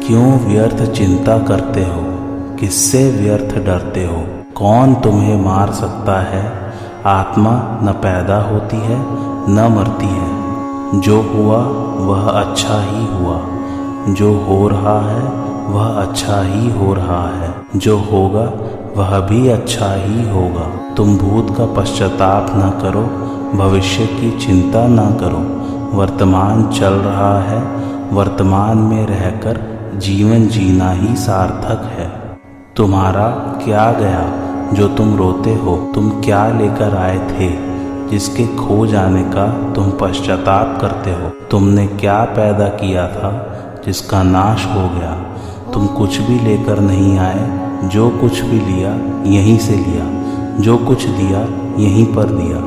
क्यों व्यर्थ चिंता करते हो, किससे व्यर्थ डरते हो। कौन तुम्हें मार सकता है। आत्मा न पैदा होती है न मरती है। जो हुआ वह अच्छा ही हुआ, जो हो रहा है वह अच्छा ही हो रहा है, जो होगा वह भी अच्छा ही होगा। तुम भूत का पश्चाताप न करो, भविष्य की चिंता न करो। वर्तमान चल रहा है, वर्तमान में रहकर जीवन जीना ही सार्थक है। तुम्हारा क्या गया जो तुम रोते हो। तुम क्या लेकर आए थे जिसके खो जाने का तुम पश्चाताप करते हो। तुमने क्या पैदा किया था जिसका नाश हो गया। तुम कुछ भी लेकर नहीं आए, जो कुछ भी लिया यहीं से लिया, जो कुछ दिया यहीं पर दिया।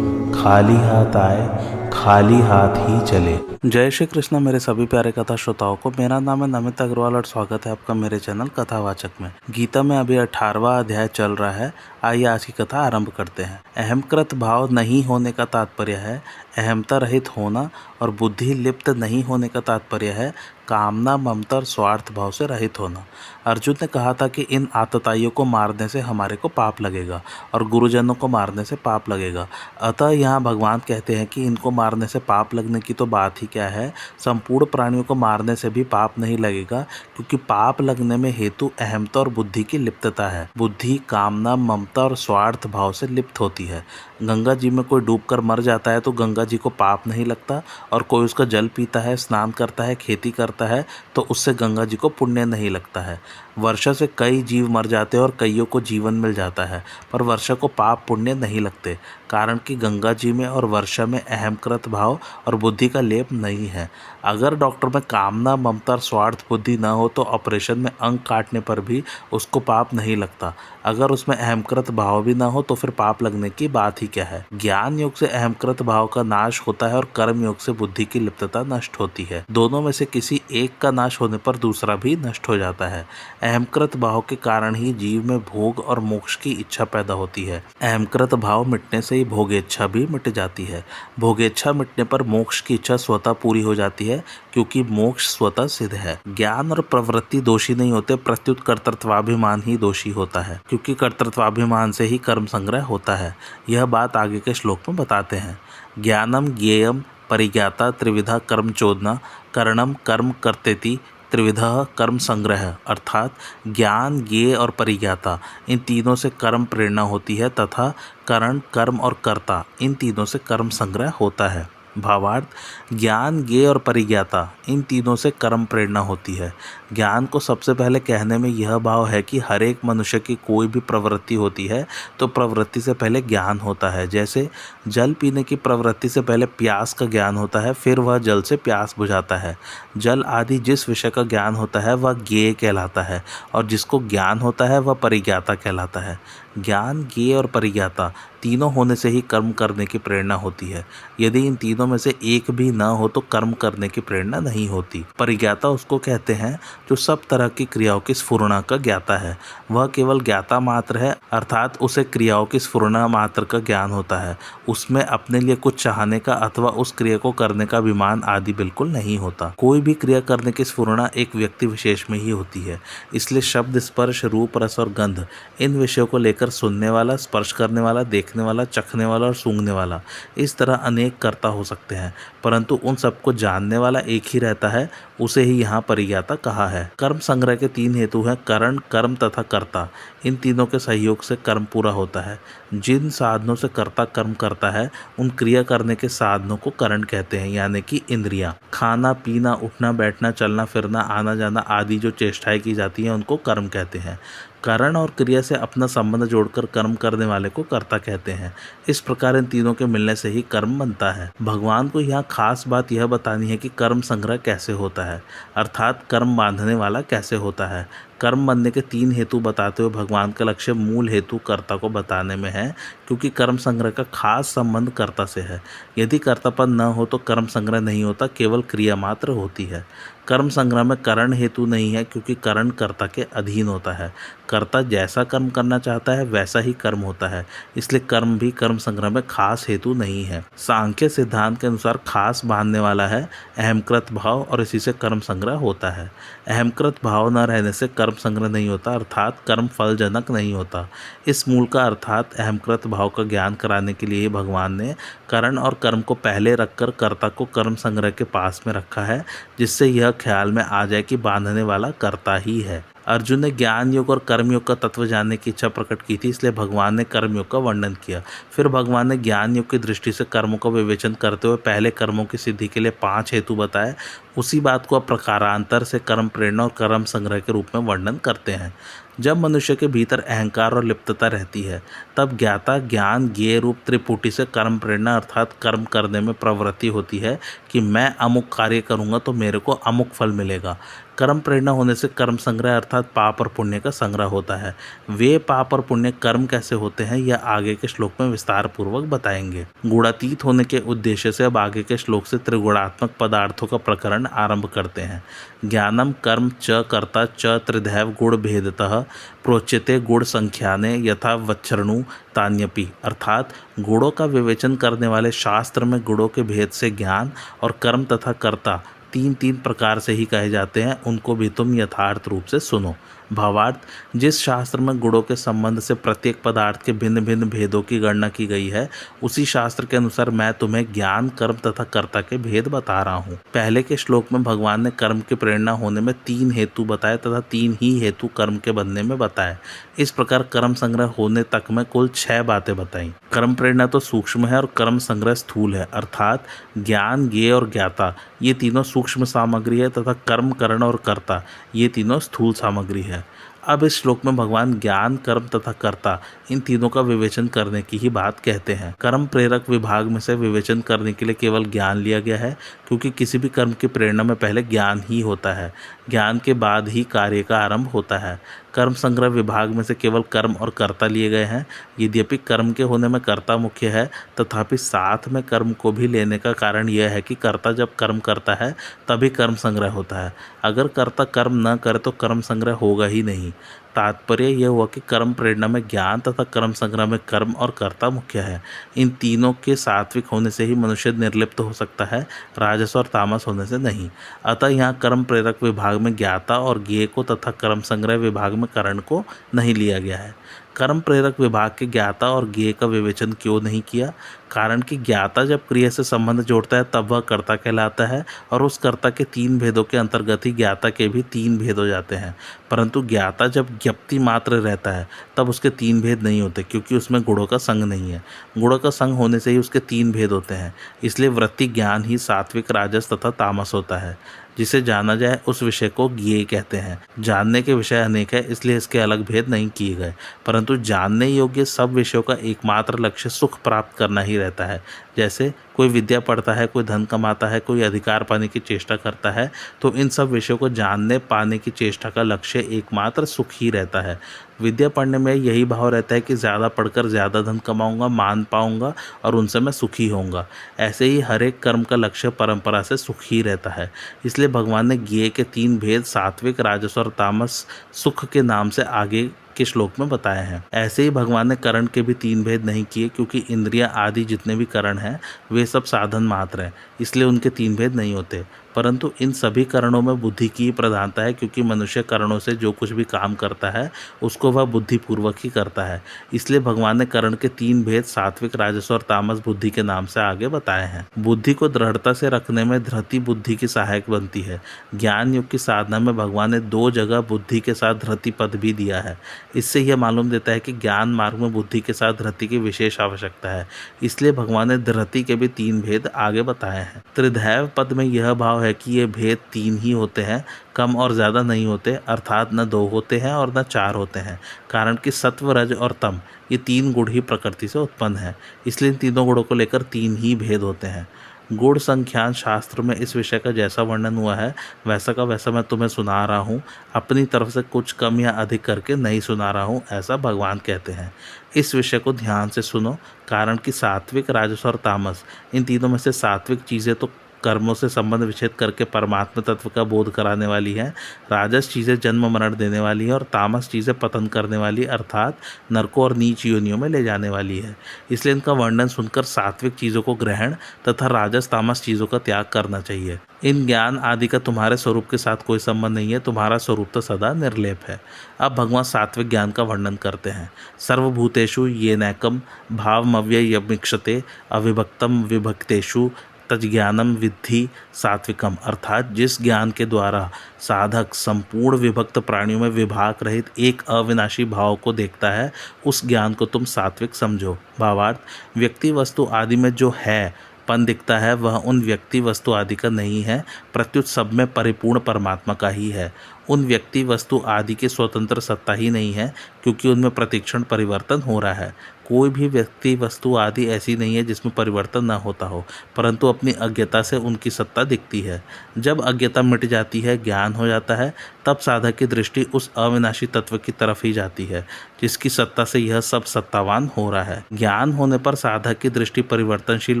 खाली हाथ आए, खाली हाथ ही चले। जय श्री कृष्ण मेरे सभी प्यारे कथा श्रोताओं को। मेरा नाम है नमित अग्रवाल और स्वागत है आपका मेरे चैनल कथावाचक में। गीता में अभी 18वां अध्याय चल रहा है। आइए आज की कथा आरंभ करते हैं। अहमकृत भाव नहीं होने का तात्पर्य है अहमता रहित होना, और बुद्धि लिप्त नहीं होने का तात्पर्य है कामना ममता और स्वार्थ भाव से रहित होना। अर्जुन ने कहा था कि इन आतताइयों को मारने से हमारे को पाप लगेगा और गुरुजनों को मारने से पाप लगेगा। अतः यहाँ भगवान कहते हैं कि इनको मारने से पाप लगने की तो बात ही क्या है, संपूर्ण प्राणियों को मारने से भी पाप नहीं लगेगा, क्योंकि पाप लगने में हेतु अहमता और बुद्धि की लिप्तता है। बुद्धि कामना ममता और स्वार्थ भाव से लिप्त होती है। गंगा जी में कोई डूबकर मर जाता है तो गंगा जी को पाप नहीं लगता, और कोई उसका जल पीता है, स्नान करता है, खेती करता है तो उससे गंगा जी को पुण्य नहीं लगता है। वर्षा से कई जीव मर जाते हैं और कईयों को जीवन मिल जाता है, पर वर्षा को पाप पुण्य नहीं लगते, कारण कि गंगा जी में और वर्षा में अहमकृत भाव और बुद्धि का लेप नहीं है। अगर डॉक्टर में कामना ममता और स्वार्थ बुद्धि न हो तो ऑपरेशन में अंग काटने पर भी उसको पाप नहीं लगता। अगर उसमें अहमकृत भाव भी ना हो तो फिर पाप लगने की बात ही क्या है। ज्ञान योग से अहमकृत भाव का नाश होता है और कर्म योग से बुद्धि की लिप्तता नष्ट होती है। दोनों में से किसी एक का नाश होने पर दूसरा भी नष्ट हो जाता है। अहमकृत भाव के कारण ही जीव में भोग और मोक्ष की इच्छा पैदा होती है। अहमकृत भाव मिटने से ही भोगेच्छा भी मिट जाती है। भोगेच्छा मिटने पर मोक्ष की इच्छा स्वतः पूरी हो जाती है, क्योंकि मोक्ष स्वतः सिद्ध है। ज्ञान और प्रवृत्ति दोषी नहीं होते, प्रत्युत कर्तृत्वाभिमान ही दोषी होता है, क्योंकि कर्तृत्वाभिमान से ही कर्म संग्रह होता है। यह बात आगे के श्लोक में बताते हैं। ज्ञानम ज्ञेयम परिज्ञाता त्रिविधा कर्म चोदना, करणम कर्म कर्तेति त्रिविधा कर्म संग्रह। अर्थात ज्ञान ज्ञेय और परिज्ञाता इन तीनों से कर्म प्रेरणा होती है, तथा करण कर्म और कर्ता इन तीनों से कर्म संग्रह होता है। भावार्थ, ज्ञान ज्ञेय और परिज्ञाता इन तीनों से कर्म प्रेरणा होती है। ज्ञान को सबसे पहले कहने में यह भाव है कि हर एक मनुष्य की कोई भी प्रवृत्ति होती है तो प्रवृत्ति से पहले ज्ञान होता है। जैसे जल पीने की प्रवृत्ति से पहले प्यास का ज्ञान होता है, फिर वह जल से प्यास बुझाता है। जल आदि जिस विषय का ज्ञान होता है वह ज्ञेय कहलाता है, और जिसको ज्ञान होता है वह परिज्ञाता कहलाता है। ज्ञान ज्ञेय और परिज्ञाता तीनों होने से ही कर्म करने की प्रेरणा होती है। यदि इन तीनों में से एक भी न हो तो कर्म करने की प्रेरणा नहीं होती। परिज्ञाता उसको कहते हैं जो सब तरह की क्रियाओं की स्फुरणा का ज्ञाता है। वह केवल ज्ञाता मात्र है, अर्थात उसे क्रियाओं की स्फुरणा मात्र का ज्ञान होता है। उसमें अपने लिए कुछ चाहने का अथवा उस क्रिया को करने का अभिमान आदि बिल्कुल नहीं होता। कोई भी क्रिया करने की स्फुरणा एक व्यक्ति विशेष में ही होती है। इसलिए शब्द स्पर्श रूप रस और गंध इन विषयों को लेकर सुनने वाला, स्पर्श करने वाला, देखने वाला, चखने वाला और सूंघने वाला, इस तरह अनेक कर्ता हो सकते हैं, परंतु उन सबको जानने वाला एक ही रहता है, उसे ही यहाँ परिज्ञाता कहा है। कर्म संग्रह के तीन हेतु हैं, करण, कर्म तथा कर्ता। इन तीनों के सहयोग से कर्म पूरा होता है। जिन साधनों से कर्ता कर्म करता है उन क्रिया करने के साधनों को करण कहते हैं, यानी कि इंद्रियां। खाना पीना, उठना बैठना, चलना फिरना, आना जाना आदि जो चेष्टाएं की जाती हैं उनको कर्म कहते हैं। करण और क्रिया से अपना संबंध जोड़कर कर्म करने वाले को कर्ता कहते हैं। इस प्रकार इन तीनों के मिलने से ही कर्म बनता है। भगवान को यहाँ खास बात यह बतानी है कि कर्म संग्रह कैसे होता है, अर्थात कर्म बांधने वाला कैसे होता है। कर्म बनने के 3 हेतु बताते हुए भगवान का लक्ष्य मूल हेतु कर्ता को बताने में है, क्योंकि कर्म संग्रह का खास संबंध कर्ता से है। यदि कर्तापन न हो तो कर्म संग्रह नहीं होता, केवल क्रिया मात्र होती है। कर्म संग्रह में करण हेतु नहीं है, क्योंकि करण कर्ता के अधीन होता है। कर्ता जैसा कर्म करना चाहता है वैसा ही कर्म होता है, इसलिए कर्म भी कर्म संग्रह में खास हेतु नहीं है। सांख्य सिद्धांत के अनुसार खास बांधने वाला है अहमकृत भाव, और इसी से कर्म संग्रह होता है। अहमकृत भाव न रहने से कर्म संग्रह नहीं होता, अर्थात कर्म फलजनक नहीं होता। इस मूल का अर्थात अहमकृत भाव का ज्ञान कराने के लिए भगवान ने करण और कर्म को पहले रखकर कर्ता को कर्म संग्रह के पास में रखा है, जिससे यह ख्याल में आ जाए कि बांधने वाला कर्ता ही है। अर्जुन ने ज्ञान योग और कर्मयोग का तत्व जानने की इच्छा प्रकट की थी, इसलिए भगवान ने कर्मयोग का वर्णन किया। फिर भगवान ने ज्ञान योग की दृष्टि से कर्मों का विवेचन करते हुए पहले कर्मों की सिद्धि के लिए 5 हेतु बताए। उसी बात को अब प्रकारांतर से कर्म प्रेरणा और कर्म संग्रह के रूप में वर्णन करते हैं। जब मनुष्य के भीतर अहंकार और लिप्तता रहती है, तब ज्ञाता ज्ञान ज्ञेय रूप त्रिपुटी से कर्म प्रेरणा अर्थात कर्म करने में प्रवृत्ति होती है कि मैं अमुक कार्य करूँगा तो मेरे को अमुक फल मिलेगा। कर्म प्रेरणा होने से कर्म संग्रह अर्थात पाप और पुण्य का संग्रह होता है। वे पाप और पुण्य कर्म कैसे होते हैं यह आगे के श्लोक में विस्तार पूर्वक बताएंगे। गुणातीत होने के उद्देश्य से अब आगे के श्लोक से त्रिगुणात्मक पदार्थों का प्रकरण आरंभ करते हैं। ज्ञानम कर्म च कर्ता च त्रिधैव गुण भेदतः प्रोच्यते गुण संख्याने यथा वच्छरणु तान्यपि, अर्थात गुणों का विवेचन करने वाले शास्त्र में गुणों के भेद से ज्ञान और कर्म तथा कर्ता 3 प्रकार से ही कहे जाते हैं, उनको भी तुम यथार्थ रूप से सुनो। भावार्थ, जिस शास्त्र में गुणों के संबंध से प्रत्येक पदार्थ के भिन्न भिन्न भेदों की गणना की गई है, उसी शास्त्र के अनुसार मैं तुम्हें ज्ञान कर्म तथा कर्ता के भेद बता रहा हूँ। पहले के श्लोक में भगवान ने कर्म की प्रेरणा होने में 3 हेतु बताए तथा 3 ही हेतु कर्म के बनने में बताए। इस प्रकार कर्म संग्रह होने तक में कुल 6 बातें बताई। कर्म प्रेरणा तो सूक्ष्म है और कर्म संग्रह स्थूल है, अर्थात ज्ञान ज्ञेय और ज्ञाता ये तीनों सूक्ष्म सामग्री है तथा कर्म करण और कर्ता ये तीनों स्थूल सामग्री है। अब इस श्लोक में भगवान ज्ञान कर्म तथा कर्ता इन तीनों का विवेचन करने की ही बात कहते हैं। कर्म प्रेरक विभाग में से विवेचन करने के लिए केवल ज्ञान लिया गया है, क्योंकि किसी भी कर्म की प्रेरणा में पहले ज्ञान ही होता है, ज्ञान के बाद ही कार्य का आरंभ होता है। कर्म संग्रह विभाग में से केवल कर्म और कर्ता लिए गए हैं। यद्यपि कर्म के होने में कर्ता मुख्य है, तथापि साथ में कर्म को भी लेने का कारण यह है कि कर्ता जब कर्म करता है तभी कर्म संग्रह होता है। अगर कर्ता कर्म न करे तो कर्म संग्रह होगा ही नहीं। तात्पर्य यह हुआ कि कर्म प्रेरणा में ज्ञान तथा कर्म संग्रह में कर्म और कर्ता मुख्य है। इन तीनों के सात्विक होने से ही मनुष्य निर्लिप्त हो सकता है, राजस और तामस होने से नहीं। अतः यहाँ कर्म प्रेरक विभाग में ज्ञाता और ज्ञेय को तथा कर्म संग्रह विभाग में करण को नहीं लिया गया है। कर्म प्रेरक विभाग के ज्ञाता और ज्ञेय का विवेचन क्यों नहीं किया? कारण कि ज्ञाता जब क्रिया से संबंध जोड़ता है तब वह कर्ता कहलाता है, और उस कर्ता के 3 भेदों के अंतर्गत ही ज्ञाता के भी 3 भेद हो जाते हैं। परंतु ज्ञाता जब ज्ञप्ति मात्र रहता है तब उसके 3 भेद नहीं होते, क्योंकि उसमें गुणों का संग नहीं है। गुणों का संग होने से ही उसके 3 भेद होते हैं। इसलिए वृत्ति ज्ञान ही सात्विक, राजस तथा तामस होता है। जिसे जाना जाए उस विषय को ज्ञेय कहते हैं। जानने के विषय अनेक है, इसलिए इसके अलग भेद नहीं किए गए, परंतु जानने योग्य सब विषयों का एकमात्र लक्ष्य सुख प्राप्त करना ही रहता है। जैसे कोई विद्या पढ़ता है, कोई धन कमाता है, कोई अधिकार पाने की चेष्टा करता है, तो इन सब विषयों को जानने पाने की चेष्टा का लक्ष्य एकमात्र सुख ही रहता है। विद्या पढ़ने में यही भाव रहता है कि ज़्यादा पढ़कर ज़्यादा धन कमाऊंगा, मान पाऊंगा और उनसे मैं सुखी होऊंगा। ऐसे ही हर एक कर्म का लक्ष्य परंपरा से सुख ही रहता है। इसलिए भगवान ने ज्ञेय के 3 भेद सात्विक, राजस और तामस सुख के नाम से आगे के श्लोक में बताए हैं। ऐसे ही भगवान ने करण के भी 3 भेद नहीं किए, क्योंकि इंद्रियां आदि जितने भी करण हैं वे सब साधन मात्र हैं, इसलिए उनके 3 भेद नहीं होते। परंतु इन सभी करणों में बुद्धि की प्रधानता है, क्योंकि मनुष्य करणों से जो कुछ भी काम करता है उसको वह बुद्धिपूर्वक ही करता है। इसलिए भगवान ने करण के 3 भेद सात्विक, राजस और तामस बुद्धि के नाम से आगे बताए हैं। बुद्धि को दृढ़ता से रखने में धृति बुद्धि की सहायक बनती है। ज्ञान युग की साधना में भगवान ने 2 जगह बुद्धि के साथ धृति पद भी दिया है। इससे यह मालूम देता है कि ज्ञान मार्ग में बुद्धि के साथ धृति की विशेष आवश्यकता है। इसलिए भगवान ने धृति के भी 3 भेद आगे बताए हैं। त्रिधैव पद में यह भाव है कि ये भेद 3 ही होते हैं, कम और ज़्यादा नहीं होते, अर्थात न 2 होते हैं और न 4 होते हैं। कारण कि सत्व, रज और तम ये 3 गुण ही प्रकृति से उत्पन्न हैं, इसलिए इन तीनों गुणों को लेकर 3 ही भेद होते हैं। गुण संख्यान शास्त्र में इस विषय का जैसा वर्णन हुआ है वैसा का वैसा मैं तुम्हें सुना रहा हूँ, अपनी तरफ से कुछ कम या अधिक करके नहीं सुना रहा हूँ, ऐसा भगवान कहते हैं। इस विषय को ध्यान से सुनो, कारण कि सात्विक, राजस और तामस, इन तीनों में से सात्विक चीज़ें तो कर्मों से संबंध विच्छेद करके परमात्मा तत्व का बोध कराने वाली है, राजस चीज़ें जन्म मरण देने वाली है और तामस चीज़ें पतन करने वाली अर्थात नरकों और नीच योनियों में ले जाने वाली है। इसलिए इनका वर्णन सुनकर सात्विक चीज़ों को ग्रहण तथा राजस तामस चीज़ों का त्याग करना चाहिए। इन ज्ञान आदि का तुम्हारे स्वरूप के साथ कोई संबंध नहीं है, तुम्हारा स्वरूप तो सदा निर्लेप है। अब भगवान सात्विक ज्ञान का वर्णन करते हैं। सर्वभूतेषु येनैकम भावमव्ययमीक्षते अविभक्तम विभक्तेषु तज्ज्ञानम विद्धि सात्विकम, अर्थात जिस ज्ञान के द्वारा साधक संपूर्ण विभक्त प्राणियों में विभाग रहित एक अविनाशी भाव को देखता है, उस ज्ञान को तुम सात्विक समझो। भावार्थ, व्यक्ति वस्तु आदि में जो है पन दिखता है वह उन व्यक्ति वस्तु आदि का नहीं है, प्रत्युत सब में परिपूर्ण परमात्मा का ही है। उन व्यक्ति वस्तु आदि की स्वतंत्र सत्ता ही नहीं है, क्योंकि उनमें प्रतिक्षण परिवर्तन हो रहा है। कोई भी व्यक्ति वस्तु आदि ऐसी नहीं है जिसमें परिवर्तन न होता हो, परंतु अपनी अज्ञता से उनकी सत्ता दिखती है। जब अज्ञता मिट जाती है, ज्ञान हो जाता है, तब साधक की दृष्टि उस अविनाशी तत्व की तरफ ही जाती है जिसकी सत्ता से यह सब सत्तावान हो रहा है। ज्ञान होने पर साधक की दृष्टि परिवर्तनशील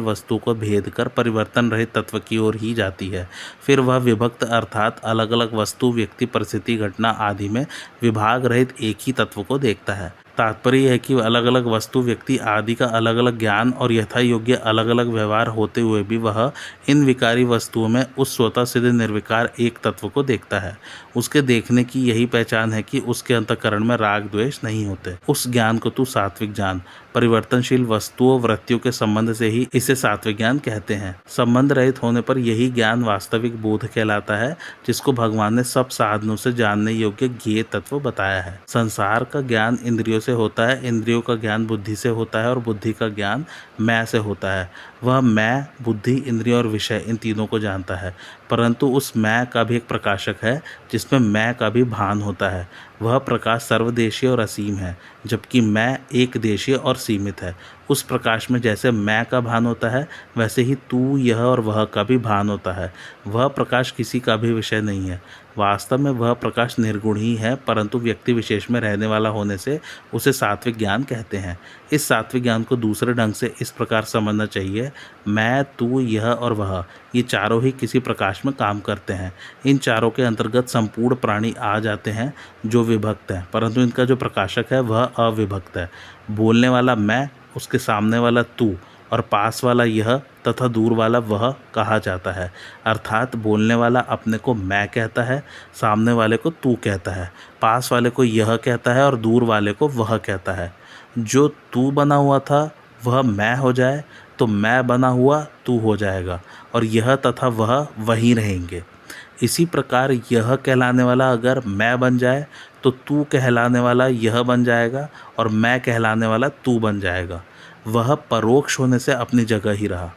वस्तु को भेद कर परिवर्तन रहित तत्व की ओर ही जाती है। फिर वह विभक्त अर्थात अलग अलग वस्तु, व्यक्ति, परिस्थिति, घटना आदि में विभाग रहित एक ही तत्व को देखता है। तात्पर्य है कि अलग अलग वस्तु, व्यक्ति आदि का अलग अलग ज्ञान और यथा योग्य अलग अलग व्यवहार होते हुए भी वह इन विकारी वस्तुओं में उस स्वतः सिद्ध निर्विकार एक तत्व को देखता है। उसके देखने की यही पहचान है कि उसके अंतःकरण में राग द्वेष नहीं होते। उस ज्ञान को तू सात्विक जान। परिवर्तनशील वस्तुओं, वृत्तियों के संबंध से ही इसे सात्विक ज्ञान कहते हैं। संबंध रहित होने पर यही ज्ञान वास्तविक बोध कहलाता है, जिसको भगवान ने सब साधनों से जानने योग्य ज्ञेय तत्व बताया है। संसार का ज्ञान इंद्रियों से होता है, इंद्रियों का ज्ञान बुद्धि से होता है और बुद्धि का ज्ञान मैं से होता है। वह मैं, बुद्धि, इंद्रिय और विषय इन तीनों को जानता है, परंतु उस मैं का भी एक प्रकाशक है जिसमें मैं का भी भान होता है। वह प्रकाश सर्वदेशीय और असीम है, जबकि मैं एक देशीय और सीमित है। उस प्रकाश में जैसे मैं का भान होता है, वैसे ही तू, यह और वह का भी भान होता है। वह प्रकाश किसी का भी विषय नहीं है। वास्तव में वह प्रकाश निर्गुण ही है, परंतु व्यक्ति विशेष में रहने वाला होने से उसे सात्विक ज्ञान कहते हैं। इस सात्विक ज्ञान को दूसरे ढंग से इस प्रकार समझना चाहिए। मैं, तू, यह और वह, ये चारों ही किसी प्रकाश में काम करते हैं। इन चारों के अंतर्गत संपूर्ण प्राणी आ जाते हैं जो विभक्त हैं, परंतु इनका जो प्रकाशक है वह अविभक्त है। बोलने वाला मैं, उसके सामने वाला तू और पास वाला यह तथा दूर वाला वह कहा जाता है। अर्थात बोलने वाला अपने को मैं कहता है, सामने वाले को तू कहता है, पास वाले को यह कहता है और दूर वाले को वह कहता है। जो तू बना हुआ था वह मैं हो जाए तो मैं बना हुआ तू हो जाएगा और यह तथा वह वहीं रहेंगे। इसी प्रकार यह कहलाने वाला अगर मैं बन जाए तो तू कहलाने वाला यह बन जाएगा और मैं कहलाने वाला तू बन जाएगा। वह परोक्ष होने से अपनी जगह ही रहा।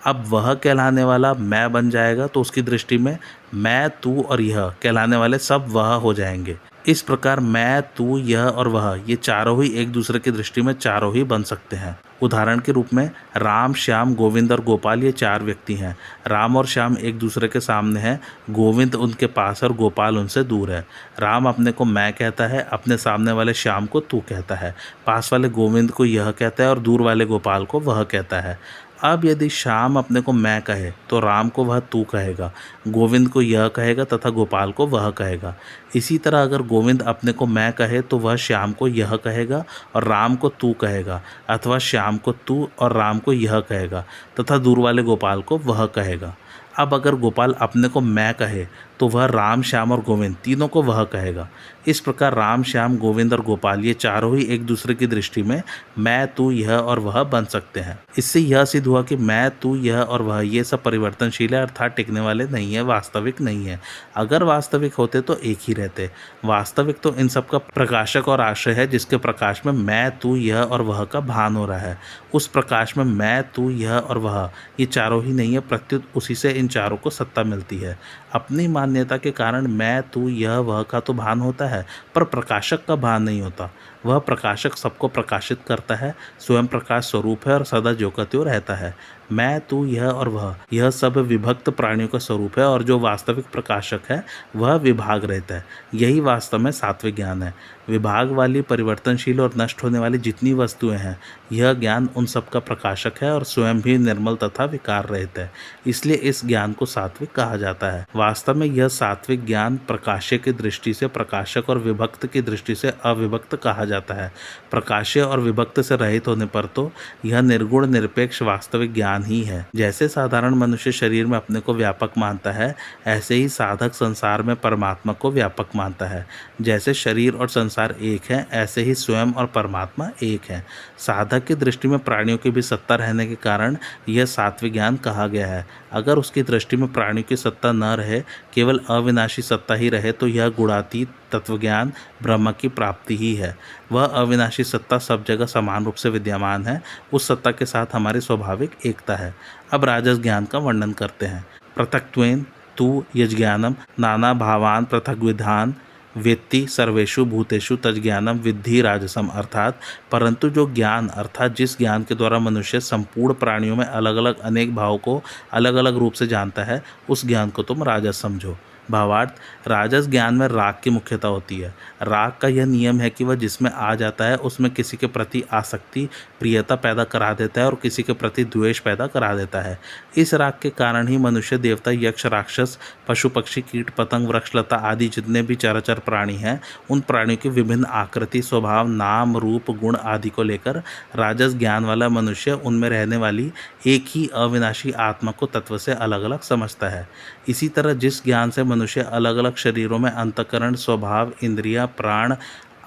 अब वह कहलाने वाला मैं बन जाएगा तो उसकी दृष्टि में मैं, तू और यह कहलाने वाले सब वह हो जाएंगे। इस प्रकार मैं, तू, यह और वह, ये चारों ही एक दूसरे की दृष्टि में चारों ही बन सकते हैं। उदाहरण के रूप में राम, श्याम, गोविंद और गोपाल ये चार व्यक्ति हैं। राम और श्याम एक दूसरे के सामने हैं, गोविंद उनके पास और गोपाल उनसे दूर है। राम अपने को मैं कहता है, अपने सामने वाले श्याम को तू कहता है, पास वाले गोविंद को यह कहता है और दूर वाले गोपाल को वह कहता है। अब यदि श्याम अपने को मैं कहे तो राम को वह तू कहेगा, गोविंद को यह कहेगा तथा गोपाल को वह कहेगा। इसी तरह अगर गोविंद अपने को मैं कहे तो वह श्याम को यह कहेगा और राम को तू कहेगा, अथवा श्याम को तू और राम को यह कहेगा तथा दूर वाले गोपाल को वह कहेगा। अब अगर गोपाल अपने को मैं कहे तो वह राम, श्याम और गोविंद तीनों को वह कहेगा। इस प्रकार राम, श्याम, गोविंद और गोपाल ये चारों ही एक दूसरे की दृष्टि में मैं, तू, यह और वह बन सकते हैं। इससे यह सिद्ध हुआ कि मैं, तू, यह और वह ये सब परिवर्तनशील है, अर्थात टिकने वाले नहीं है, वास्तविक नहीं है। अगर वास्तविक होते तो एक ही रहते। वास्तविक तो इन सब का प्रकाशक और आश्रय है, जिसके प्रकाश में मैं, तू, यह और वह का भान हो रहा है। उस प्रकाश में मैं, तू, यह और वह ये चारों ही नहीं है, प्रत्युत उसी से इन चारों को सत्ता मिलती है। अपनी मान्यता मान्यता के कारण मैं तू यह वह का तो भान होता है, पर प्रकाशक का भान नहीं होता। वह प्रकाशक सबको प्रकाशित करता है, स्वयं प्रकाश स्वरूप है और सदा ज्यों का त्यों रहता है। मैं तू यह और वह, यह सब विभक्त प्राणियों का स्वरूप है, और जो वास्तविक प्रकाशक है वह विभाग रहता है। यही वास्तव में सात्विक ज्ञान है। विभाग वाली, परिवर्तनशील और नष्ट होने वाली जितनी वस्तुएं हैं, यह ज्ञान उन सब का प्रकाशक है और स्वयं भी निर्मल तथा विकार रहित है। इसलिए इस ज्ञान को सात्विक कहा जाता है। वास्तव में यह सात्विक ज्ञान प्रकाश्य की दृष्टि से प्रकाशक और विभक्त की दृष्टि से अविभक्त कहा जाता है। प्रकाश्य और विभक्त से रहित होने पर तो यह निर्गुण निरपेक्ष वास्तविक ज्ञान ही है। जैसे साधारण मनुष्य शरीर में अपने को व्यापक मानता है, ऐसे ही साधक संसार में परमात्मा को व्यापक मानता है। जैसे शरीर और संसार एक है, ऐसे ही स्वयं और परमात्मा एक है। साधक की दृष्टि में प्राणियों की भी सत्ता रहने के कारण यह सात्विक ज्ञान कहा गया है। अगर उसकी दृष्टि में प्राणियों की सत्ता न रहे, केवल अविनाशी सत्ता ही रहे, तो यह गुणातीत तत्वज्ञान ब्रह्म की प्राप्ति ही है। वह अविनाशी सत्ता सब जगह समान रूप से विद्यमान है। उस सत्ता के साथ हमारी स्वाभाविक एकता है। अब राजस ज्ञान का वर्णन करते हैं। पृथक्त्वेन तु यज्ञानम नाना भावान पृथग्विधान वेत्ति सर्वेषु भूतेषु तज्ज्ञानम विद्धि राजसम। अर्थात परंतु जो ज्ञान अर्थात जिस ज्ञान के द्वारा मनुष्य संपूर्ण प्राणियों में अलग अलग अनेक भावों को अलग अलग रूप से जानता है, उस ज्ञान को तुम राजस समझो। भावार्थ, राजस ज्ञान में राग की मुख्यता होती है। राग का यह नियम है कि वह जिसमें आ जाता है उसमें किसी के प्रति आसक्ति, प्रियता पैदा करा देता है और किसी के प्रति द्वेष पैदा करा देता है। इस राग के कारण ही मनुष्य, देवता, यक्ष, राक्षस, पशु पक्षी, कीट पतंग, वृक्ष लता आदि जितने भी चराचर प्राणी हैं, उन प्राणियों की विभिन्न आकृति, स्वभाव, नाम, रूप, गुण आदि को लेकर राजस ज्ञान वाला मनुष्य उनमें रहने वाली एक ही अविनाशी आत्मा को तत्व से अलग अलग समझता है। इसी तरह जिस ज्ञान से मनुष्य अलग अलग शरीरों में अंतःकरण, स्वभाव, इंद्रियां, प्राण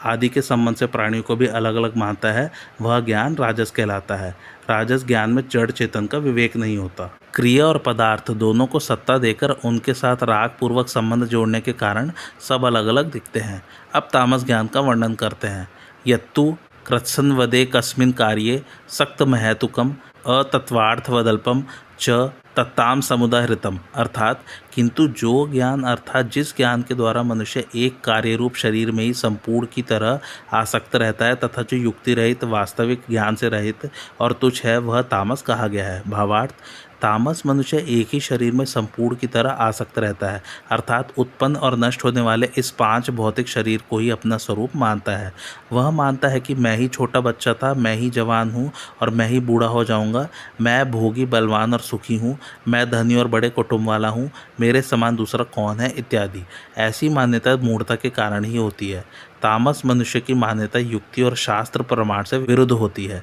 आदि के संबंध से प्राणियों को भी अलग अलग मानता है, वह ज्ञान राजस कहलाता है। राजस ज्ञान में जड़ चेतन का विवेक नहीं होता। क्रिया और पदार्थ दोनों को सत्ता देकर उनके साथ राग पूर्वक संबंध जोड़ने के कारण सब अलग अलग दिखते हैं। अब तामस ज्ञान का वर्णन करते हैं। यत्तु कृत्सन्वदे कस्मिन् कार्ये सक्त महैतुकम अतत्वार्थवदल्पम च तत्ताम समुदाहृतम। अर्थात किंतु जो ज्ञान अर्थात जिस ज्ञान के द्वारा मनुष्य एक कार्य रूप शरीर में ही संपूर्ण की तरह आसक्त रहता है तथा जो युक्ति रहित, वास्तविक ज्ञान से रहित और तुच्छ है, वह तामस कहा गया है। भावार्थ, तामस मनुष्य एक ही शरीर में संपूर्ण की तरह आसक्त रहता है, अर्थात उत्पन्न और नष्ट होने वाले इस 5 भौतिक शरीर को ही अपना स्वरूप मानता है। वह मानता है कि मैं ही छोटा बच्चा था, मैं ही जवान हूँ और मैं ही बूढ़ा हो जाऊँगा, मैं भोगी, बलवान और सुखी हूँ, मैं धनी और बड़े कुटुंब वाला हूँ, मेरे समान दूसरा कौन है इत्यादि। ऐसी मान्यता मूढ़ता के कारण ही होती है। तामस मनुष्य की मान्यता युक्ति और शास्त्र प्रमाण से विरुद्ध होती है।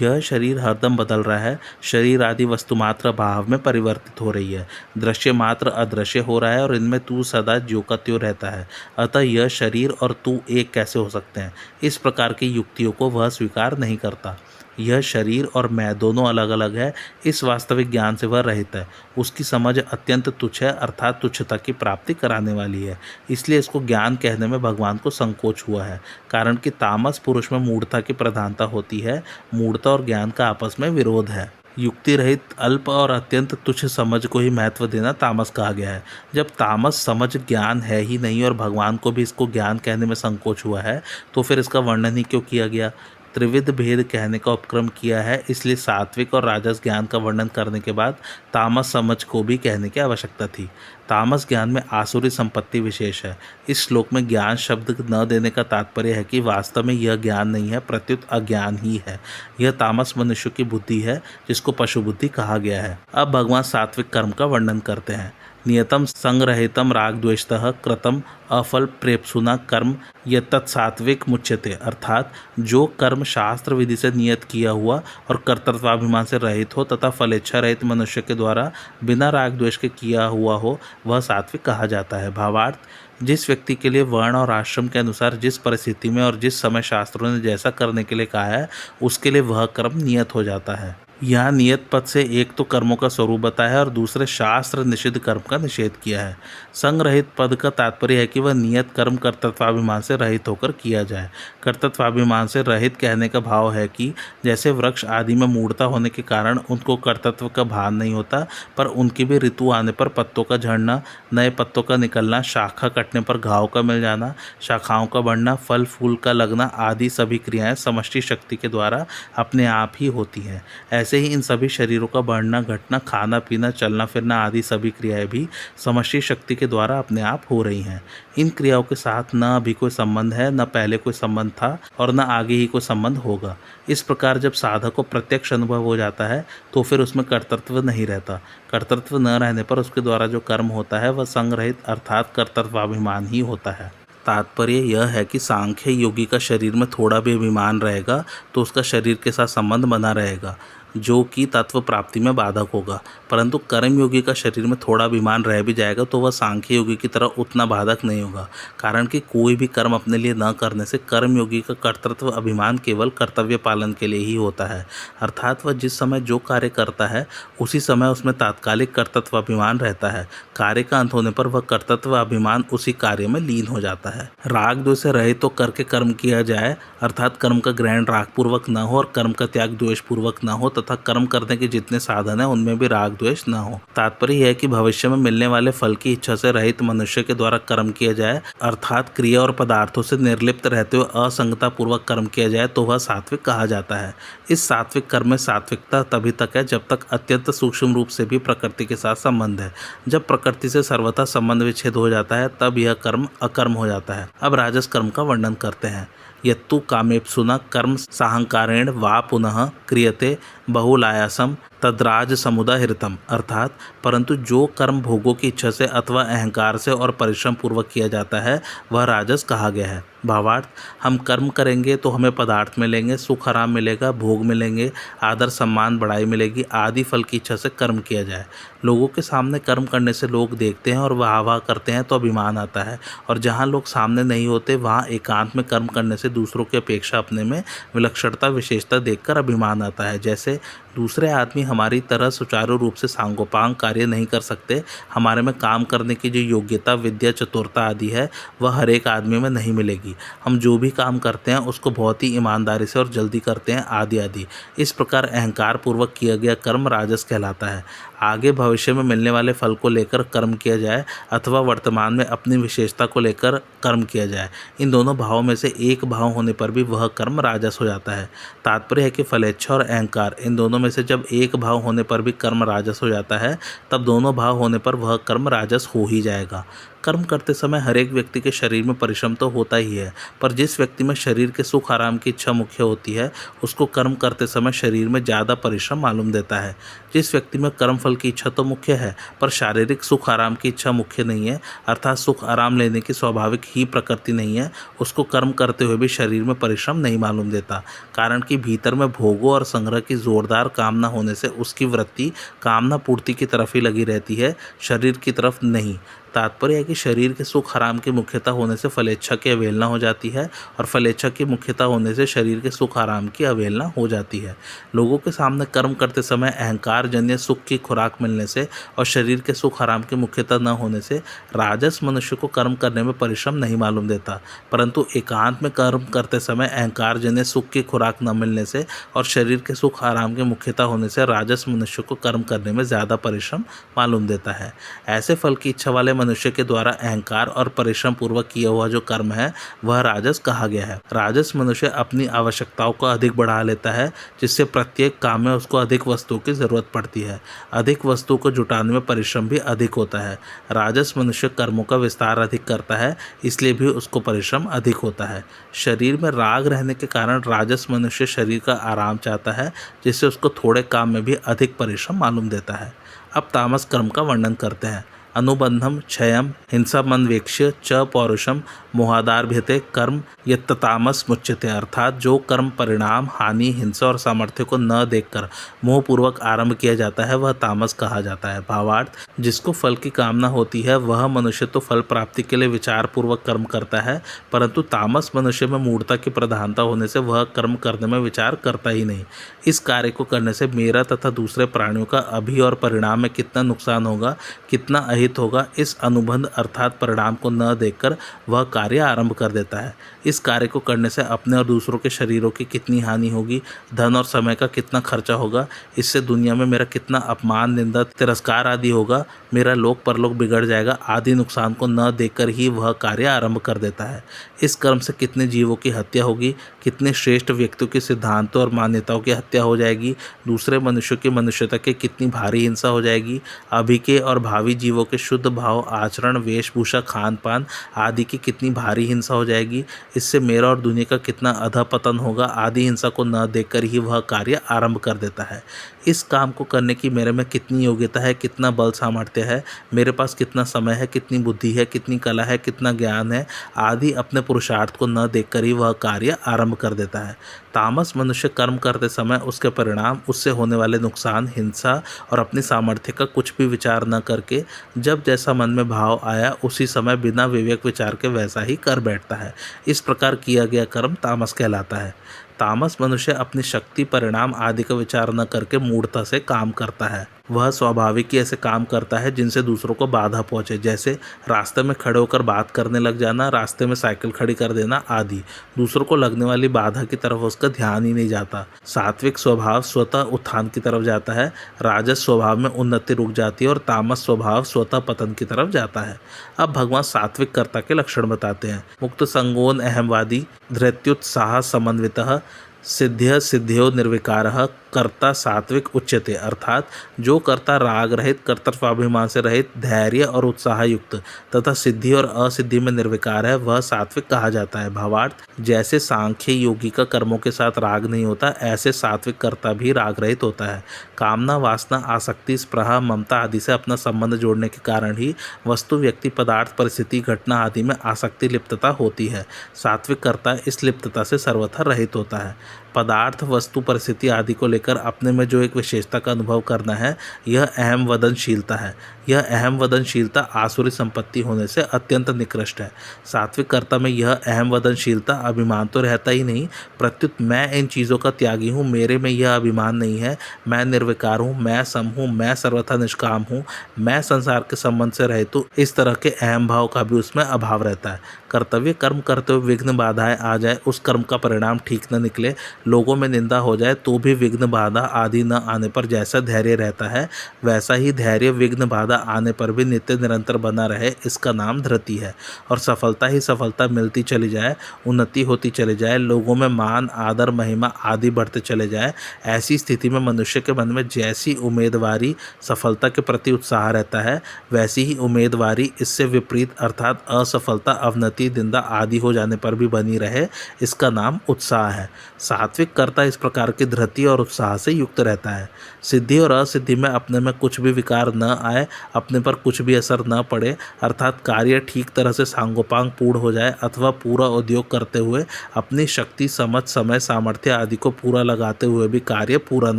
यह शरीर हरदम बदल रहा है, शरीर आदि वस्तु मात्र भाव में परिवर्तित हो रही है, दृश्य मात्र अदृश्य हो रहा है और इनमें तू सदा ज्यों का त्यों रहता है। अतः यह शरीर और तू एक कैसे हो सकते हैं? इस प्रकार की युक्तियों को वह स्वीकार नहीं करता। यह शरीर और मैं दोनों अलग अलग है, इस वास्तविक ज्ञान से वह रहित है। उसकी समझ अत्यंत तुच्छ है, अर्थात तुच्छता की प्राप्ति कराने वाली है। इसलिए इसको ज्ञान कहने में भगवान को संकोच हुआ है, कारण कि तामस पुरुष में मूढ़ता की प्रधानता होती है। मूढ़ता और ज्ञान का आपस में विरोध है। युक्ति रहित, अल्प और अत्यंत तुच्छ समझ को ही महत्व देना तामस कहा गया है। जब तामस समझ ज्ञान है ही नहीं और भगवान को भी इसको ज्ञान कहने में संकोच हुआ है, तो फिर इसका वर्णन ही क्यों किया गया? त्रिविध भेद कहने का उपक्रम किया है, इसलिए सात्विक और राजस ज्ञान का वर्णन करने के बाद तामस समझ को भी कहने की आवश्यकता थी। तामस ज्ञान में आसुरी संपत्ति विशेष है। इस श्लोक में ज्ञान शब्द न देने का तात्पर्य है कि वास्तव में यह ज्ञान नहीं है, प्रत्युत अज्ञान ही है। यह तामस मनुष्य की बुद्धि है, जिसको पशु बुद्धि कहा गया है। अब भगवान सात्विक कर्म का वर्णन करते हैं। नियतम संग्रहितम राग द्वेषतः कृतम अफल प्रेप्सुना कर्म यत्तत् सात्विक मुच्यते। अर्थात जो कर्म शास्त्र विधि से नियत किया हुआ और कर्तृत्वाभिमान से रहित हो तथा फलेच्छा रहित मनुष्य के द्वारा बिना राग द्वेष के किया हुआ हो, वह सात्विक कहा जाता है। भावार्थ, जिस व्यक्ति के लिए वर्ण और आश्रम के अनुसार जिस परिस्थिति में और जिस समय शास्त्रों ने जैसा करने के लिए कहा है, उसके लिए वह कर्म नियत हो जाता है। यहाँ नियत पद से एक तो कर्मों का स्वरूप बताया है और दूसरे शास्त्र निषिद्ध कर्म का निषेध किया है। संग रहित पद का तात्पर्य है कि वह नियत कर्म कर्तृत्वाभिमान से रहित होकर किया जाए। कर्तृत्वाभिमान से रहित कहने का भाव है कि जैसे वृक्ष आदि में मूढ़ता होने के कारण उनको कर्तृत्व का भान नहीं होता, पर उनकी भी ऋतु आने पर पत्तों का झड़ना, नए पत्तों का निकलना, शाखा कटने पर घाव का मिल जाना, शाखाओं का बढ़ना, फल फूल का लगना आदि सभी क्रियाएं समष्टि शक्ति के द्वारा अपने आप ही होती हैं। ऐसे ही इन सभी शरीरों का बढ़ना घटना, खाना पीना, चलना फिरना आदि सभी क्रियाएं भी समष्टि शक्ति के द्वारा अपने आप हो रही हैं। इन क्रियाओं के साथ न अभी कोई संबंध है, न पहले कोई संबंध था और न आगे ही कोई संबंध होगा। इस प्रकार जब साधक को प्रत्यक्ष अनुभव हो जाता है तो फिर उसमें कर्तृत्व नहीं रहता। कर्तृत्व न रहने पर उसके द्वारा जो कर्म होता है वह संग्रहित अर्थात कर्तृत्वाभिमान ही होता है। तात्पर्य यह है कि सांख्य योगी का शरीर में थोड़ा भी अभिमान रहेगा तो उसका शरीर के साथ संबंध बना रहेगा, जो कि तत्व प्राप्ति में बाधक होगा। परंतु कर्मयोगी का शरीर में थोड़ा अभिमान रह भी जाएगा तो वह सांख्य योगी की तरह उतना बाधक नहीं होगा, कारण कि कोई भी कर्म अपने लिए न करने से कर्मयोगी का कर्तृत्व अभिमान केवल कर्तव्य पालन के लिए ही होता है। अर्थात वह जिस समय जो कार्य करता है उसी समय उसमें तात्कालिक कर्तृत्व अभिमान रहता है। कार्य का अंत होने पर वह कर्तृत्व अभिमान उसी कार्य में लीन हो जाता है। राग द्वेष से रहित तो करके कर्म किया जाए, अर्थात कर्म का ग्रहण राग पूर्वक न हो और कर्म का त्याग द्वेष पूर्वक न हो तथा कर्म करने के जितने साधन हैं उनमें भी राग द्वेष न हो। तात्पर्य यह है कि भविष्य में मिलने वाले फल की इच्छा से रहित मनुष्य के द्वारा कर्म किया जाए, अर्थात क्रिया और पदार्थों से निर्लिप्त रहते हुए असंगता पूर्वक कर्म किया जाए तो वह सात्विक कहा जाता है। इस सात्विक कर्म में सात्विकता तभी तक है जब तक अत्यंत सूक्ष्म रूप से भी प्रकृति के साथ संबंध है। जब प्रकृति से सर्वथा संबंध विच्छेद हो जाता है तब यह कर्म अकर्म हो जाता है। अब राजस कर्म का वर्णन करते हैं। यत्तु कामेप्सुना कर्म साहंकारेण वा पुनः क्रियते बहुलायासम तद्राज समुदाहृतम, अर्थात परंतु जो कर्म भोगों की इच्छा से अथवा अहंकार से और परिश्रम पूर्वक किया जाता है वह राजस कहा गया है। भावार्थ, हम कर्म करेंगे तो हमें पदार्थ मिलेंगे, सुख आराम मिलेगा, भोग मिलेंगे, आदर सम्मान बढ़ाई मिलेगी आदि फल की इच्छा से कर्म किया जाए। लोगों के सामने कर्म करने से लोग देखते हैं और वाह वाह करते हैं तो अभिमान आता है, और जहाँ लोग सामने नहीं होते वहाँ एकांत में कर्म करने से दूसरों की अपेक्षा अपने में विलक्षणता विशेषता देखकर अभिमान आता है। जैसे दूसरे आदमी हमारी तरह सुचारू रूप से सांगोपांग कार्य नहीं कर सकते, हमारे में काम करने की जो योग्यता विद्या चतुरता आदि है वह हर एक आदमी में नहीं मिलेगी। हम जो भी काम करते हैं उसको बहुत ही ईमानदारी से और जल्दी करते हैं आदि आदि। इस प्रकार अहंकार पूर्वक किया गया कर्म राजस कहलाता है। आगे भविष्य में मिलने वाले फल को लेकर कर्म किया जाए अथवा वर्तमान में अपनी विशेषता को लेकर कर्म किया जाए, इन दोनों भावों में से एक भाव होने पर भी वह कर्म राजस हो जाता है। तात्पर्य है कि फलेच्छा और अहंकार इन दोनों में से जब एक भाव होने पर भी कर्म राजस हो जाता है तब दोनों भाव होने पर वह कर्म राजस हो ही जाएगा। कर्म करते समय हर एक व्यक्ति के शरीर में परिश्रम तो होता ही है, पर जिस व्यक्ति में शरीर के सुख आराम की इच्छा मुख्य होती है उसको कर्म करते समय शरीर में ज़्यादा परिश्रम मालूम देता है। जिस व्यक्ति में कर्म फल की इच्छा तो मुख्य है पर शारीरिक सुख आराम की इच्छा मुख्य नहीं है, अर्थात सुख आराम लेने की स्वाभाविक ही प्रकृति नहीं है, उसको कर्म करते हुए भी शरीर में परिश्रम नहीं मालूम देता, कारण कि भीतर में भोगों और संग्रह की जोरदार कामना होने से उसकी वृत्ति कामना पूर्ति की तरफ ही लगी रहती है, शरीर की तरफ नहीं। तात्पर्य है कि शरीर के सुख आराम की मुख्यता होने से फलेच्छा की अवहेलना हो जाती है और फलेच्छा की मुख्यता होने से शरीर के सुख आराम की अवहेलना हो जाती है। लोगों के सामने कर्म करते समय अहंकार जन्य सुख की खुराक मिलने से और शरीर के सुख आराम की मुख्यता न होने से राजस मनुष्य को कर्म करने में परिश्रम नहीं मालूम देता, परंतु एकांत में कर्म करते समय अहंकार जन्य सुख की खुराक न मिलने से और शरीर के सुख आराम की मुख्यता होने से राजस मनुष्य को कर्म करने में ज़्यादा परिश्रम मालूम देता है। ऐसे फल की इच्छा वाले मनुष्य के द्वारा अहंकार और परिश्रम पूर्वक किया हुआ जो कर्म है वह राजस कहा गया है। राजस मनुष्य अपनी आवश्यकताओं को अधिक बढ़ा लेता है, जिससे प्रत्येक काम में उसको अधिक वस्तुओं की जरूरत पड़ती है। अधिक वस्तु को जुटाने में परिश्रम भी अधिक होता है। राजस मनुष्य कर्मों का विस्तार अधिक करता है, इसलिए भी उसको परिश्रम अधिक होता है। शरीर में राग रहने के कारण राजस मनुष्य शरीर का आराम चाहता है, जिससे उसको थोड़े काम में भी अधिक परिश्रम मालूम देता है। अब तामस कर्म का वर्णन करते हैं। अनुबंधम क्षयम हिंसामन्वेक्ष्य च पौरुषम मोहादारभ्यते कर्म यत्तामस मुच्यते, अर्थात जो कर्म परिणाम, हानि, हिंसा और सामर्थ्य को न देखकर मोहपूर्वक आरंभ किया जाता है वह तामस कहा जाता है। भावार्थ, जिसको फल की कामना होती है वह मनुष्य तो फल प्राप्ति के लिए विचार पूर्वक कर्म करता है, परंतु तामस मनुष्य में मूढ़ता की प्रधानता होने से वह कर्म करने में विचार करता ही नहीं। इस कार्य को करने से मेरा तथा दूसरे प्राणियों का अभी और परिणाम में कितना नुकसान होगा, कितना अहित होगा, इस अनुबंध अर्थात परिणाम को न देखकर वह कार्य आरंभ कर देता है। इस कार्य को करने से अपने और दूसरों के शरीरों की कितनी हानि होगी, धन और समय का कितना खर्चा होगा, इससे दुनिया में मेरा कितना अपमान, निंदा, तिरस्कार आदि होगा, मेरा लोक परलोक बिगड़ जाएगा आदि नुकसान को न देखकर ही वह कार्य आरंभ कर देता है। इस कर्म से कितने जीवों की हत्या होगी, कितने श्रेष्ठ व्यक्तियों के सिद्धांतों और मान्यताओं की हत्या हो जाएगी, दूसरे मनुष्यों की मनुष्यता की कितनी भारी हिंसा हो जाएगी, अभी के और भावी जीवों के शुद्ध भाव, आचरण, वेशभूषा, खान पान आदि की कितनी भारी हिंसा हो जाएगी, इससे मेरा और दुनिया का कितना अधपतन होगा आदि हिंसा को न देखकर ही वह कार्य आरंभ कर देता है। इस काम को करने की मेरे में कितनी योग्यता है, कितना बल सामर्थ्य है, मेरे पास कितना समय है, कितनी बुद्धि है, कितनी कला है, कितना ज्ञान है आदि अपने पुरुषार्थ को न देखकर ही वह कार्य आरंभ कर देता है। तामस मनुष्य कर्म करते समय उसके परिणाम, उससे होने वाले नुकसान, हिंसा और अपनी सामर्थ्य का कुछ भी विचार न करके जब जैसा मन में भाव आया उसी समय बिना विवेक विचार के वैसा ही कर बैठता है। इस प्रकार किया गया कर्म तामस कहलाता है। तामस मनुष्य अपनी शक्ति, परिणाम आदि का विचार न करके मूढ़ता से काम करता है। वह स्वाभाविक ही ऐसे काम करता है जिनसे दूसरों को बाधा पहुंचे, जैसे रास्ते में खड़े होकर बात करने लग जाना, रास्ते में साइकिल खड़ी कर देना आदि। दूसरों को लगने वाली बाधा की तरफ उसका ध्यान ही नहीं जाता। सात्विक स्वभाव स्वतः उत्थान की तरफ जाता है, राजस स्वभाव में उन्नति रुक जाती है और तामस स्वभाव स्वतः पतन की तरफ जाता है। अब भगवान सात्विक कर्ता के लक्षण बताते हैं। मुक्त संगोन अहमवादी, धृत्युत्साह समन्वितः, सिद्ध्य सिद्ध्यो निर्विकारः, कर्ता सात्विक उच्यते, अर्थात जो कर्ता राग रहित, कर्तव्याभिमान से रहित, धैर्य और उत्साह युक्त तथा सिद्धि और असिद्धि में निर्विकार है वह सात्विक कहा जाता है। भावार्थ, जैसे सांख्य योगी का कर्मों के साथ राग नहीं होता, ऐसे सात्विक कर्ता भी राग रहित होता है। कामना, वासना, आसक्ति, स्पृहा, ममता आदि से अपना संबंध जोड़ने के कारण ही वस्तु, व्यक्ति, पदार्थ, परिस्थिति, घटना आदि में आसक्ति, लिप्तता होती है। सात्विक कर्ता इस लिप्तता से सर्वथा रहित होता है। पदार्थ, वस्तु, परिस्थिति आदि को लेकर अपने में जो एक विशेषता का अनुभव करना है यह अहम वदनशीलता है। यह अहम वदनशीलता आसुरी संपत्ति होने से अत्यंत निकृष्ट है। सात्विक कर्ता में यह अहम वदनशीलता, अभिमान तो रहता ही नहीं, प्रत्युत मैं इन चीज़ों का त्यागी हूँ, मेरे में यह अभिमान नहीं है, मैं निर्विकार हूँ, मैं सम हूँ, मैं सर्वथा निष्काम हूँ, मैं संसार के संबंध से रहित हूँ, इस तरह के अहम भाव का भी उसमें अभाव रहता है। कर्तव्य कर्म करते हुए विघ्न बाधाएं आ जाए, उस कर्म का परिणाम ठीक न निकले, लोगों में निंदा हो जाए तो भी विघ्न बाधा आदि न आने पर जैसा धैर्य रहता है वैसा ही धैर्य विघ्न बाधा आने पर भी नित्य निरंतर बना रहे, इसका नाम धृति है। और सफलता ही सफलता मिलती चली जाए, उन्नति होती चली जाए, लोगों में मान, आदर, महिमा आदि बढ़ते चले जाए, ऐसी स्थिति में मनुष्य के मन में जैसी उम्मीदवारी सफलता के प्रति उत्साह रहता है वैसी ही उम्मीदवारी इससे विपरीत अर्थात असफलता, अवनति, निंदा आदि हो जाने पर भी बनी रहे, इसका नाम उत्साह है। सात्विक कर्ता इस प्रकार की धृति और उत्साह से युक्त रहता है। सिद्धि और असिद्धि में अपने में कुछ भी विकार न आए, अपने पर कुछ भी असर न पड़े, अर्थात कार्य ठीक तरह से सांगोपांग पूर्ण हो जाए अथवा पूरा उद्योग करते हुए अपनी शक्ति, समझ, समय, सामर्थ्य आदि को पूरा लगाते हुए भी कार्य पूरा न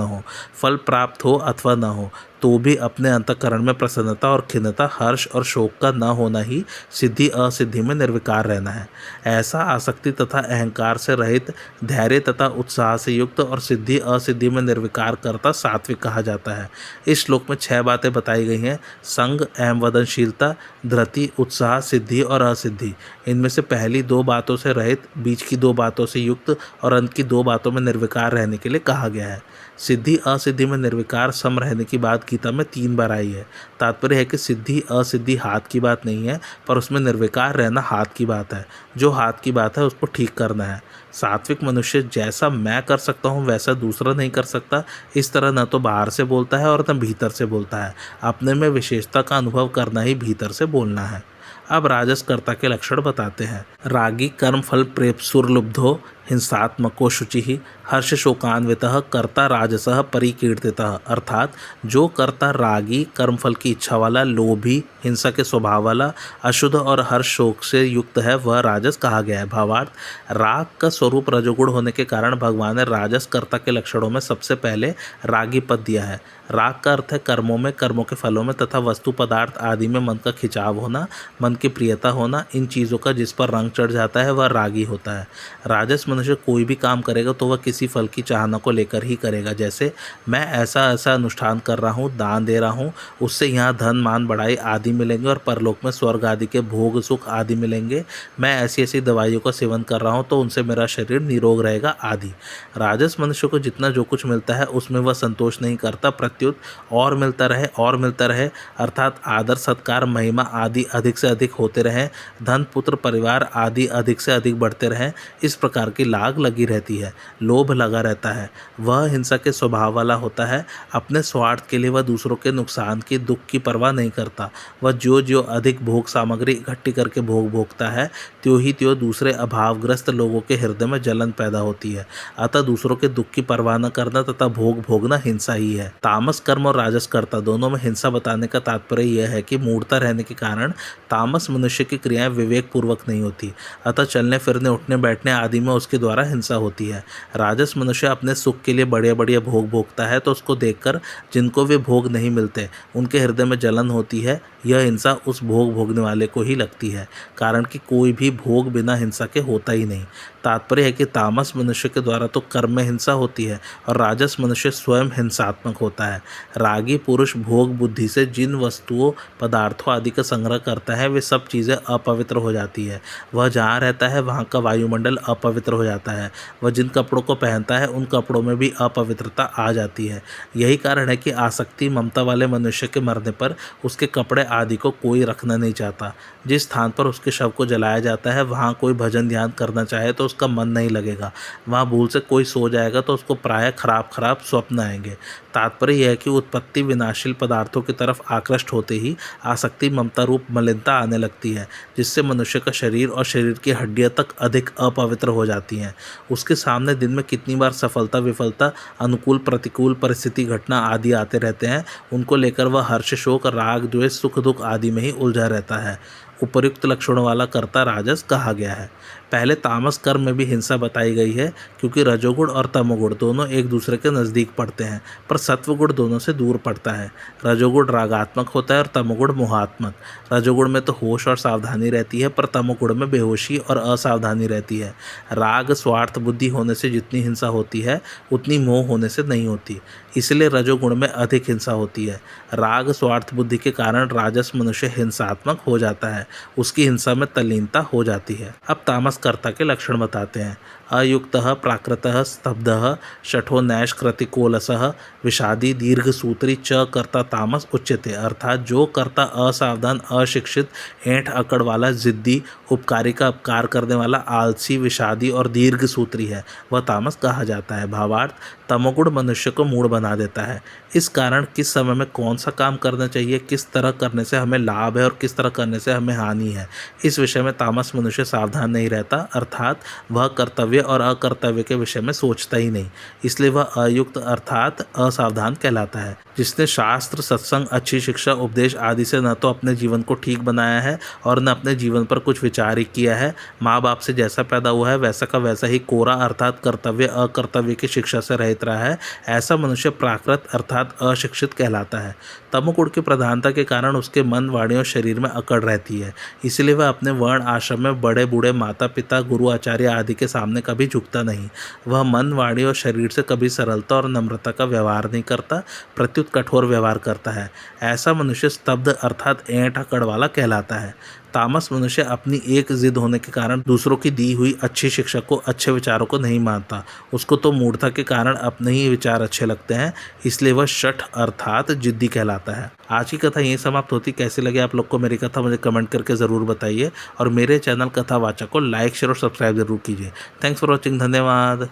हो, फल प्राप्त हो अथवा न हो तो भी अपने अंतःकरण में प्रसन्नता और खिन्नता, हर्ष और शोक का न होना ही सिद्धि असिद्धि में निर्विकार रहना है। ऐसा आसक्ति तथा अहंकार से रहित, धैर्य तथा उत्साह से युक्त और सिद्धि असिद्धि में निर्विकार कर्ता सात्विक कहा जाता है। इस श्लोक में 6 बातें बताई गई हैं: संग, अहम वदनशीलता, धृति, उत्साह, सिद्धि और असिद्धि। इनमें से पहली 2 बातों से रहित, बीच की 2 बातों से युक्त और अंत की 2 बातों में निर्विकार रहने के लिए कहा गया है। सिद्धि असिद्धि में निर्विकार सम रहने की बात गीता में 3 बार आई है। तात्पर्य है कि सिद्धि असिद्धि हाथ की बात नहीं है, पर उसमें निर्विकार रहना हाथ की बात है। जो हाथ की बात है उसको ठीक करना है। सात्विक मनुष्य जैसा मैं कर सकता हूँ वैसा दूसरा नहीं कर सकता, इस तरह न तो बाहर से बोलता है और न भीतर से बोलता है। अपने में विशेषता का अनुभव करना ही भीतर से बोलना है। अब राजस कर्ता के लक्षण बताते हैं। रागी कर्म फल प्रेपसुर लुब्धो, हिंसात्मको शुचि हर्ष शोकान्वितः कर्ता राजसः परिकीर्तितः। अर्थात जो कर्ता रागी, कर्मफल की इच्छा वाला, लोभी, हिंसा के स्वभाव वाला, अशुद्ध और हर्ष शोक से युक्त है वह राजस कहा गया है। भावार्थ, राग का स्वरूप रजोगुण होने के कारण भगवान ने राजस कर्ता के लक्षणों में सबसे पहले रागी पद दिया है। राग का अर्थ है कर्मों में, कर्मों के फलों में तथा वस्तु पदार्थ आदि में मन का खिंचाव होना, मन की प्रियता होना। इन चीज़ों का जिस पर रंग चढ़ जाता है वह रागी होता है। राजस मनुष्य कोई भी काम करेगा तो वह किसी फल की चाहना को लेकर ही करेगा। जैसे मैं ऐसा ऐसा अनुष्ठान कर रहा हूँ, दान दे रहा हूँ, उससे यहाँ धन मान बढ़ाई आदि मिलेंगे और परलोक में स्वर्ग आदि के भोग सुख आदि मिलेंगे। मैं ऐसी ऐसी दवाइयों का सेवन कर रहा हूँ तो उनसे मेरा शरीर निरोग रहेगा आदि। राजस मनुष्य को जितना जो कुछ मिलता है उसमें वह संतोष नहीं करता, प्रत्युत और मिलता रहे और मिलता रहे, अर्थात आदर सत्कार महिमा आदि अधिक से अधिक होते रहें, धन पुत्र परिवार आदि अधिक से अधिक बढ़ते रहें, इस प्रकार की लाग लगी रहती है। लोभ लगा रहता है। वह हिंसा के स्वभाव वाला होता है। अपने स्वार्थ के लिए वह दूसरों के नुकसान की, दुख की परवाह नहीं करता। वह जो अधिक भोग सामग्री इकट्ठी करके भोग भोगता है त्यों ही त्यों दूसरे अभावग्रस्त लोगों के हृदय में जलन पैदा होती है। अतः दूसरों के दुख की परवाह न करना तथा भोग भोगना हिंसा ही है। तामस कर्म और राजस कर्ता दोनों में हिंसा बताने का तात्पर्य यह है कि मूढ़ता रहने के कारण तामस मनुष्य की क्रियाएं विवेक पूर्वक नहीं होती, अतः चलने फिरने उठने बैठने आदि में उसके द्वारा हिंसा होती है। राजस मनुष्य अपने सुख के लिए बढ़िया बढ़िया भोग भोगता है तो उसको देखकर जिनको वे भोग नहीं मिलते उनके हृदय में जलन होती है। यह हिंसा उस भोग भोगने वाले को ही लगती है, कारण कि कोई भी भोग बिना हिंसा के होता ही नहीं। तात्पर्य है कि तामस मनुष्य के द्वारा तो कर्म में हिंसा होती है और राजस मनुष्य स्वयं हिंसात्मक होता है। रागी पुरुष भोग बुद्धि से जिन वस्तुओं पदार्थों आदि का संग्रह करता है वे सब चीज़ें अपवित्र हो जाती है। वह जहाँ रहता है वहाँ का वायुमंडल अपवित्र हो जाता है। वह जिन कपड़ों को पहनता है उन कपड़ों में भी अपवित्रता आ जाती है। यही कारण है कि आसक्ति ममता वाले मनुष्य के मरने पर उसके कपड़े आदि को कोई रखना नहीं चाहता। जिस स्थान पर उसके शव को जलाया जाता है वहाँ कोई भजन ध्यान करना चाहे तो उसका मन नहीं लगेगा। वहाँ भूल से कोई सो जाएगा तो उसको प्रायः खराब खराब स्वप्न आएंगे। तात्पर्य यह है कि उत्पत्ति विनाशील पदार्थों की तरफ आकृष्ट होते ही आसक्ति ममता रूप मलिनता आने लगती है, जिससे मनुष्य का शरीर और शरीर की हड्डियां तक अधिक अपवित्र हो जाती हैं। उसके सामने दिन में कितनी बार सफलता विफलता, अनुकूल प्रतिकूल परिस्थिति घटना आदि आते रहते हैं, उनको लेकर वह हर्ष शोक राग द्वेष सुख दुख आदि में ही उलझा रहता है। उपर्युक्त लक्षणों वाला कर्ता राजस कहा गया है। पहले तामस कर्म में भी हिंसा बताई गई है क्योंकि रजोगुण और तमोगुण दोनों एक दूसरे के नज़दीक पड़ते हैं, पर सत्वगुण दोनों से दूर पड़ता है। रजोगुण रागात्मक होता है और तमोगुण मोहात्मक। रजोगुण में तो होश और सावधानी रहती है पर तमोगुण में बेहोशी और असावधानी रहती है। राग स्वार्थ बुद्धि होने से जितनी हिंसा होती है उतनी मोह होने से नहीं होती, इसलिए रजोगुण में अधिक हिंसा होती है। राग स्वार्थ बुद्धि के कारण राजस मनुष्य हिंसात्मक हो जाता है, उसकी हिंसा में तल्लीनता हो जाती है। अब तामस कर्ता के लक्षण बताते हैं। अयुक्तः प्राकृतः स्तब्धः शठो नैश कृतिकोलसः विषादी दीर्घसूत्री च कर्ता तामस उच्यते। अर्थात जो कर्ता असावधान अशिक्षित ऐंठ अकड़ वाला जिद्दी उपकारी का उपकार करने वाला आलसी विषादी और दीर्घसूत्री है वह तामस कहा जाता है। भावार्थ, तमोगुण मनुष्य को मूढ़ बना देता है। इस कारण किस समय में कौन सा काम करना चाहिए, किस तरह करने से हमें लाभ है और किस तरह करने से हमें हानि है, इस विषय में तामस मनुष्य सावधान नहीं रहता, अर्थात वह कर्तव्य और अकर्तव्य के विषय में सोचता ही नहीं, इसलिए वह अयुक्त अर्थात असावधान कहलाता है। जिसने शास्त्र सत्संग अच्छी शिक्षा उपदेश आदि से न तो अपने जीवन को ठीक बनाया है और न अपने जीवन पर कुछ विचार ही किया है, माँ बाप से जैसा पैदा हुआ है वैसा का वैसा ही कोरा अर्थात कर्तव्य अकर्तव्य की शिक्षा से रहित रहा है, ऐसा मनुष्य प्राकृत अर्थात अशिक्षित कहलाता है। तमोगुण की प्रधानता के कारण उसके मन वाणी और शरीर में अकड़ रहती है, इसलिए वह अपने वर्ण आश्रम में बड़े बूढ़े माता पिता गुरु आचार्य आदि के सामने कभी झुकता नहीं। वह मन वाणी और शरीर से कभी सरलता और नम्रता का व्यवहार नहीं करता, प्रत्युत कठोर व्यवहार करता है। ऐसा मनुष्य स्तब्ध अर्थात ऐंठ अकड़ वाला कहलाता है। तामस मनुष्य अपनी एक जिद होने के कारण दूसरों की दी हुई अच्छी शिक्षा को, अच्छे विचारों को नहीं मानता। उसको तो मूढ़ता के कारण अपने ही विचार अच्छे लगते हैं, इसलिए वह शठ अर्थात जिद्दी कहलाता है। आज की कथा यहीं समाप्त होती। कैसी लगी आप लोग को मेरी कथा मुझे कमेंट करके ज़रूर बताइए और मेरे चैनल कथावाचक को लाइक शेयर और सब्सक्राइब जरूर कीजिए। Thanks for watching. धन्यवाद।